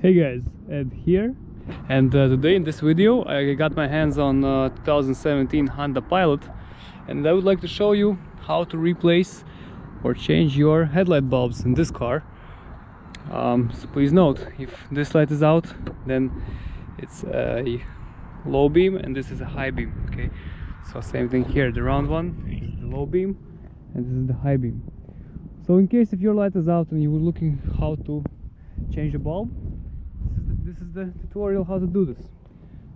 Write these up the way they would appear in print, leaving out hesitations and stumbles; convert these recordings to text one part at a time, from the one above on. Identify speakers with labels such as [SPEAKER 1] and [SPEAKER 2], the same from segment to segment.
[SPEAKER 1] Hey guys, Ed here, and today in this video I got my hands on 2017 Honda Pilot, and I would like to show you how to replace or change your headlight bulbs in this car. So please note, if this light is out, then it's a low beam and this is a high beam. Okay, so same thing here, the round one is the low beam and this is the high beam. So in case if your light is out and you were looking how to change the bulb, this is the tutorial how to do this.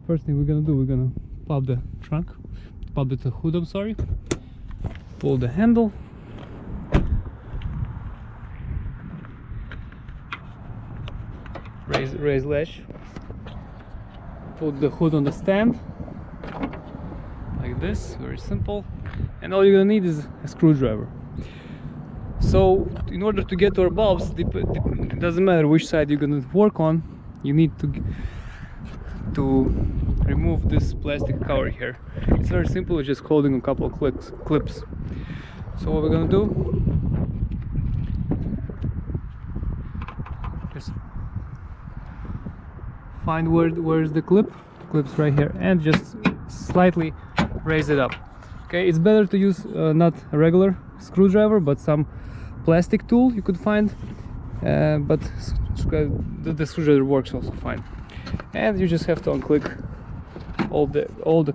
[SPEAKER 1] First thing we're gonna do, we're gonna pop the trunk, pop the hood, I'm sorry, pull the handle, raise latch, put the hood on the stand like this, very simple, and all you're gonna need is a screwdriver. So in order to get to our bulbs, it doesn't matter which side you're gonna work on, you need to remove this plastic cover here. It's very simple, it's just holding a couple of clips. So what we're gonna do, just find where's the clip. The clip's right here, and just slightly raise it up. Okay, it's better to use not a regular screwdriver but some plastic tool you could find, but the screwdriver works also fine. And you just have to unclick all the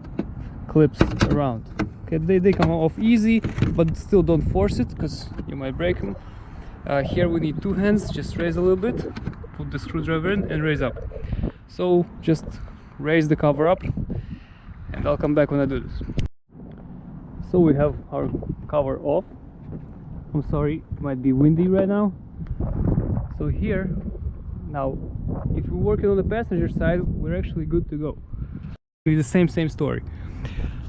[SPEAKER 1] clips around. Okay, they come off easy, but still don't force it because you might break them. Here we need two hands, just raise a little bit, put the screwdriver in and raise up. So just raise the cover up and I'll come back when I do this. So we have our cover off. I'm sorry, it might be windy right now. So here, now, if we're working on the passenger side, we're actually good to go. It's the same story.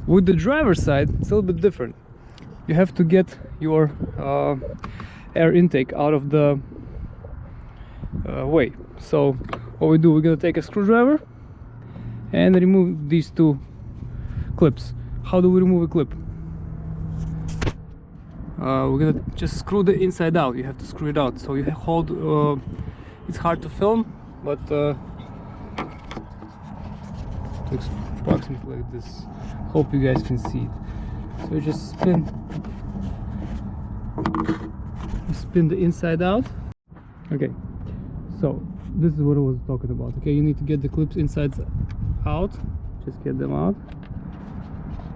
[SPEAKER 1] With the driver's side, it's a little bit different. You have to get your air intake out of the way. So what we do, we're gonna take a screwdriver and remove these two clips. How do we remove a clip? We're gonna just screw the inside out. You have to screw it out. So you hold. It's hard to film, but looks approximately like this. Hope you guys can see it. So you just spin the inside out. Okay. So this is what I was talking about. Okay, you need to get the clips inside out. Just get them out.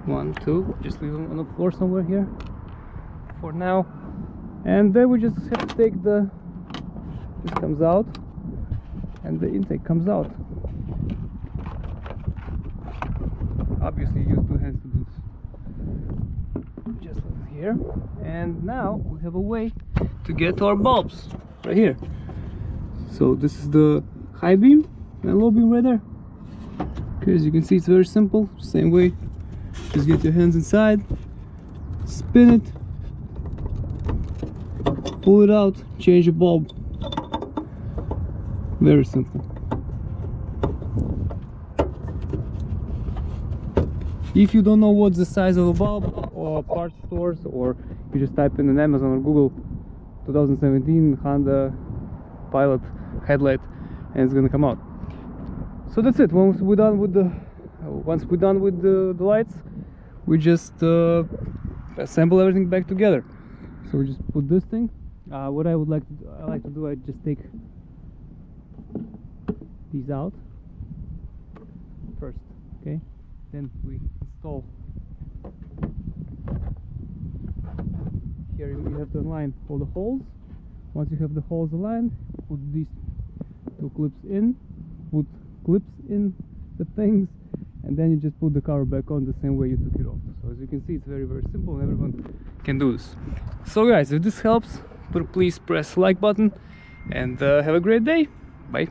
[SPEAKER 1] 1, 2. Just leave them on the floor somewhere here for now, and then we just have to take this comes out and the intake comes out. Obviously use two hands to do this, just like here. And now we have a way to get to our bulbs right here. So this is the high beam and low beam right there. Okay, as you can see, it's very simple, same way. Just get your hands inside, spin it, pull it out, change the bulb. Very simple. If you don't know what's the size of a bulb, or parts stores, or you just type in Amazon or Google 2017 Honda Pilot headlight, and it's gonna come out. So that's it. Once we're done with the lights, we just assemble everything back together. So we just put this thing. What I like to do, I just take these out first, okay? Then we install. Here you have to align all the holes. Once you have the holes aligned, put these two clips in, put clips in the things, and then you just put the cover back on the same way you took it off. So as you can see, it's very simple and everyone can do this. So guys, if this helps, please press the like button and have a great day. Bye.